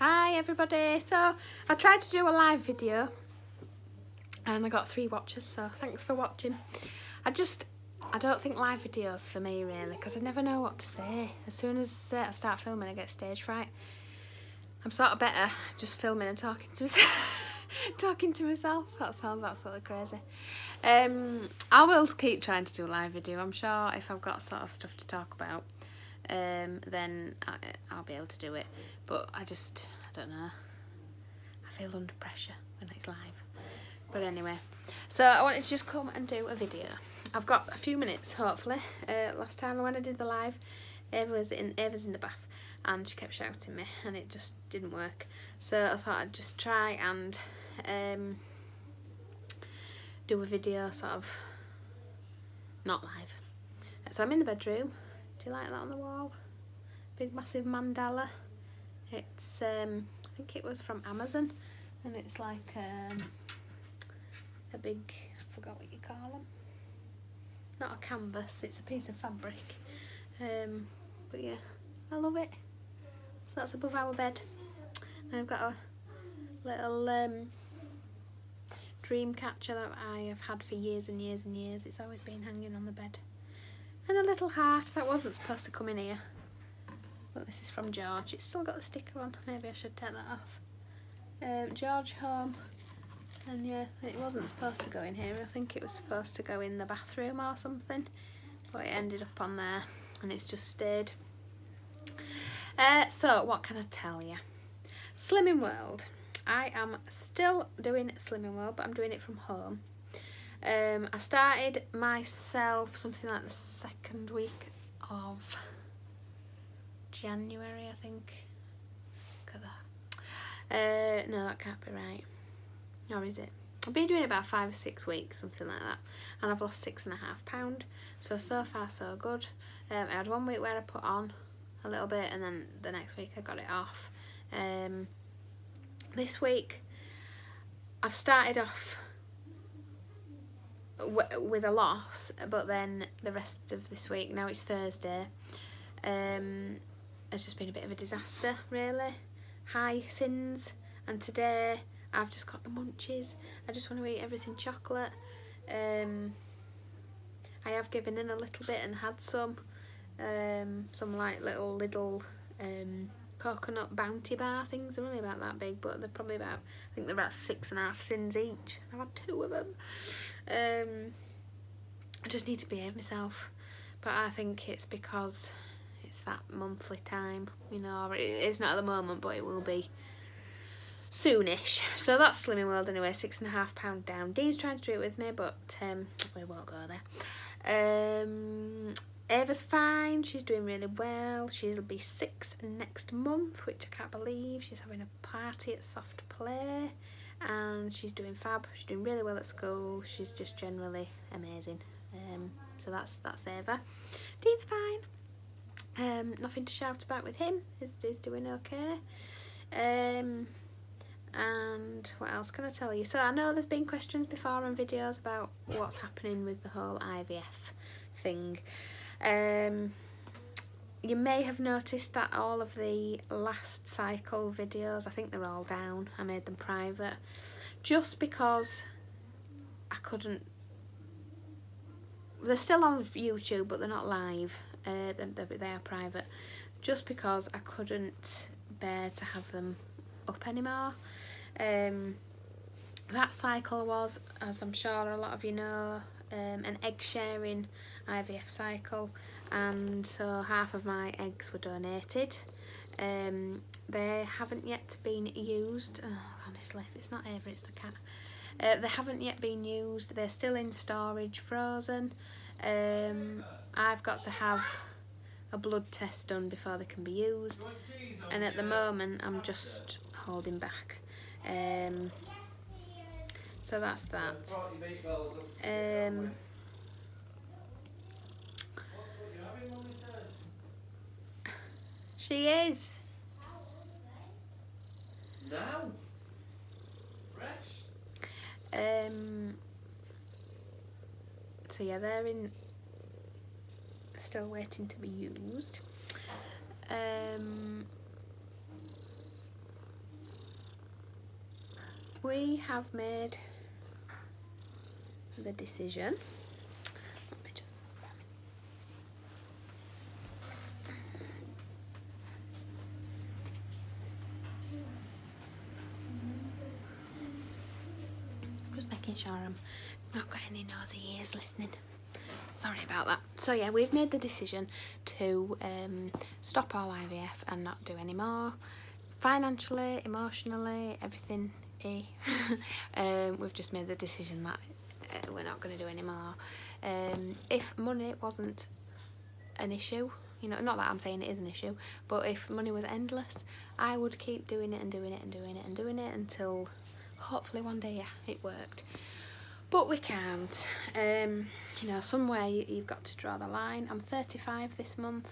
Hi everybody, so I tried to do a live video and I got 3 watches, so thanks for watching. I don't think live videos for me really, because I never know what to say. As soon as I start filming I get stage fright. I'm sort of better just filming and talking to myself. Talking to myself, that sounds absolutely crazy. I will keep trying to do a live video. I'm sure if I've got sort of stuff to talk about, then I'll be able to do it, but I don't know, I feel under pressure when it's live. But anyway, so I wanted to just come and do a video. I've got a few minutes hopefully. Last time when I did the live, Ava's in the bath and she kept shouting me and it just didn't work, so I thought I'd just try and do a video sort of not live. So I'm in the bedroom. Do you like that on the wall? Big massive mandala. It's I think it was from Amazon, and it's like a big, I forgot what you call them. Not a canvas, it's a piece of fabric. But yeah, I love it. So that's above our bed. And I've got a little dream catcher that I have had for years and years and years. It's always been hanging on the bed. And a little heart that wasn't supposed to come in here, but this is from George. It's still got the sticker on. Maybe I should take that off. George home, and yeah, it wasn't supposed to go in here. I think it was supposed to go in the bathroom or something, but it ended up on there and it's just stayed. So what can I tell you? Slimming World. I am still doing Slimming World, but I'm doing it from home. I started myself something like the 2nd week of January, I think. Look at that. No, that can't be right. Or is it? I've been doing it about 5 or 6 weeks, something like that, and I've lost 6.5 pounds. So far so good. I had 1 week where I put on a little bit, and then the next week I got it off. This week I've started off with a loss, but then the rest of this week, now it's Thursday, it's just been a bit of a disaster really. High sins, and today I've just got the munchies. I just want to eat everything chocolate. I have given in a little bit and had some like little coconut bounty bar things. They're only about that big, but they're probably about, I think they're about 6.5 sins each. I've had 2 of them. I just need to behave myself, but I think it's because it's that monthly time, you know. It's not at the moment, but it will be soonish. So that's Slimming World anyway. 6.5 pounds down. Dean's trying to do it with me, but we won't go there. Ava's fine, she's doing really well. She'll be 6 next month, which I can't believe. She's having a party at Soft Play and she's doing fab. She's doing really well at school. She's just generally amazing. So that's Ava. Dean's fine. Nothing to shout about with him. He's doing okay. And what else can I tell you? So I know there's been questions before on videos about what's happening with the whole IVF thing. You may have noticed that all of the last cycle videos, I think they're all down. I made them private just because I couldn't. They're still on YouTube, but they're not live. They are private just because I couldn't bear to have them up anymore. That cycle was, as I'm sure a lot of you know, an egg sharing IVF cycle, and so half of my eggs were donated. They haven't yet been used. Oh, honestly, if it's not Ava, it's the cat. They haven't yet been used. They're still in storage, frozen. I've got to have a blood test done before they can be used, and at the moment I'm just holding back. So that's that. She is. Now. Fresh. So yeah, they're still waiting to be used. we have made the decision. Let me just making sure I'm not got any nosy ears listening. Sorry about that. So yeah, we've made the decision to stop all IVF and not do any more. Financially, emotionally, everything. We've just made the decision that we're not going to do any more. If money wasn't an issue, you know, not that I'm saying it is an issue, but if money was endless, I would keep doing it and doing it and doing it and doing it until hopefully one day, yeah, it worked. But we can't. You know, somewhere you've got to draw the line. I'm 35 this month.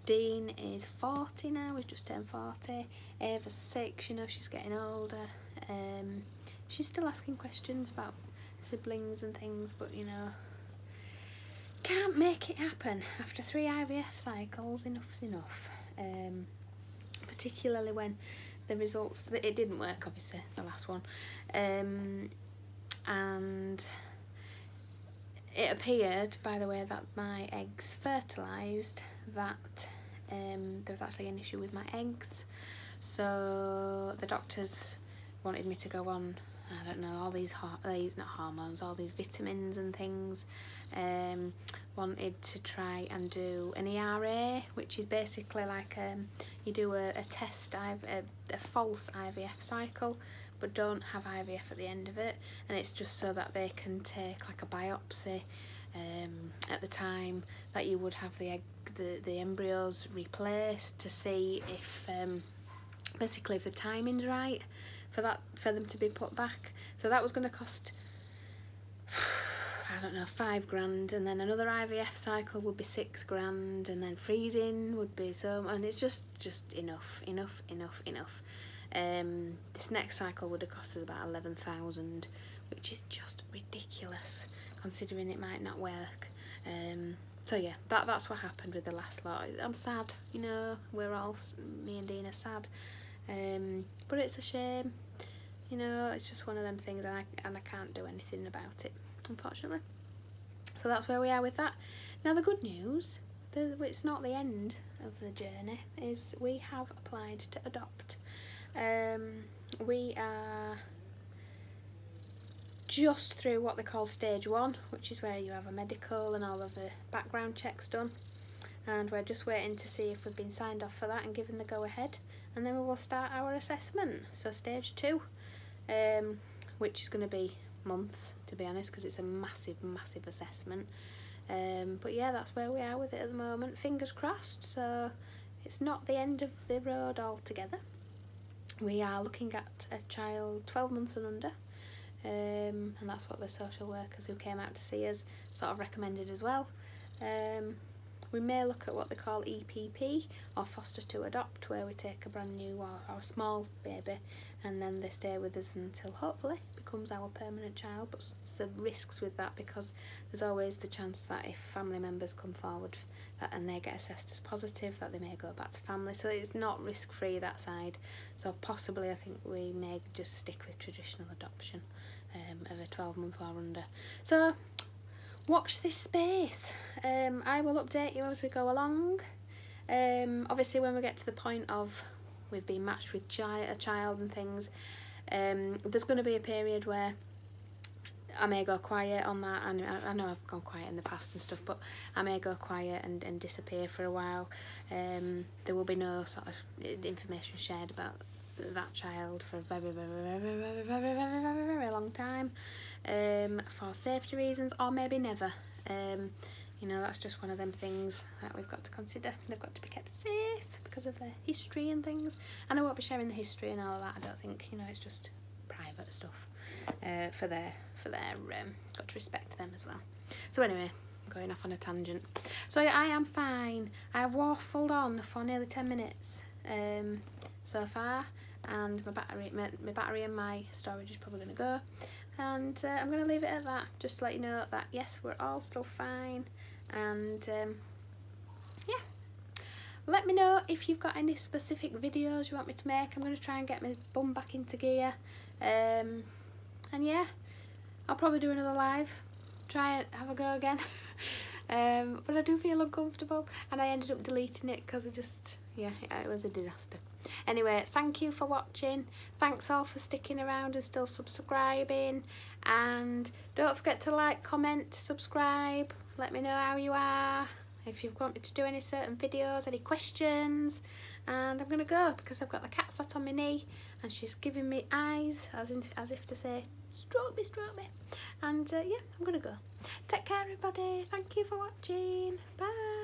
Dean is 40 now, he's just turned 40. Ava's 6, you know, she's getting older. She's still asking questions about siblings and things, but you know, can't make it happen. After 3 IVF cycles, enough's enough. Particularly when the results, it didn't work obviously, the last one. And it appeared, by the way that my eggs fertilised, that there was actually an issue with my eggs. So the doctors wanted me to go on, I don't know, all these not hormones, all these vitamins and things. Wanted to try and do an ERA, which is basically like you do a test, a false IVF cycle, but don't have IVF at the end of it, and it's just so that they can take like a biopsy at the time that you would have the embryos replaced, to see if basically if the timing's right for them to be put back. So that was going to cost I don't know, 5 grand, and then another IVF cycle would be 6 grand, and then freezing would be so, and it's just enough. This next cycle would have cost us about 11,000, which is just ridiculous considering it might not work. So yeah, that's what happened with the last lot. I'm sad, you know, we're all, me and Dean are sad, but it's a shame, you know, it's just one of them things, and I can't do anything about it, unfortunately. So that's where we are with that. Now the good news, it's not the end of the journey, is we have applied to adopt. We are just through what they call stage 1, which is where you have a medical and all of the background checks done, and we're just waiting to see if we've been signed off for that and given the go ahead, and then we will start our assessment. So stage 2, which is going to be months, to be honest, because it's a massive assessment. But yeah, that's where we are with it at the moment. Fingers crossed. So it's not the end of the road altogether. We are looking at a child 12 months and under, and that's what the social workers who came out to see us sort of recommended as well. We may look at what they call EPP, or foster to adopt, where we take a brand new or a small baby and then they stay with us until hopefully becomes our permanent child. But there's risks with that, because there's always the chance that if family members come forward and they get assessed as positive, that they may go back to family. So it's not risk free, that side. So possibly I think we may just stick with traditional adoption of a 12-month or under. So watch this space. I will update you as we go along. Obviously when we get to the point of we've been matched with a child and things, there's going to be a period where I may go quiet on that. I know I've gone quiet in the past and stuff, but I may go quiet and disappear for a while. There will be no sort of information shared about that child for a very long time, for safety reasons, or maybe never. You know, that's just one of them things that we've got to consider. They've got to be kept safe because of their history and things, and I won't be sharing the history and all of that. I don't think, you know, it's just private stuff for their got to respect them as well. So anyway, going off on a tangent. So I am fine. I have waffled on for nearly 10 minutes so far, and my battery and my storage is probably going to go, and I'm going to leave it at that, just to let you know that yes, we're all still fine. And yeah, let me know if you've got any specific videos you want me to make. I'm going to try and get my bum back into gear And yeah, I'll probably do another live, try and have a go again. But I do feel uncomfortable, and I ended up deleting it because yeah, it was a disaster. Anyway, thank you for watching. Thanks all for sticking around and still subscribing, and don't forget to like, comment, subscribe. Let me know how you are, if you want me to do any certain videos, any questions. And I'm gonna go because I've got the cat sat on my knee and she's giving me eyes as if to say stroke me, stroke me. And yeah, I'm gonna go. Take care everybody, thank you for watching, bye.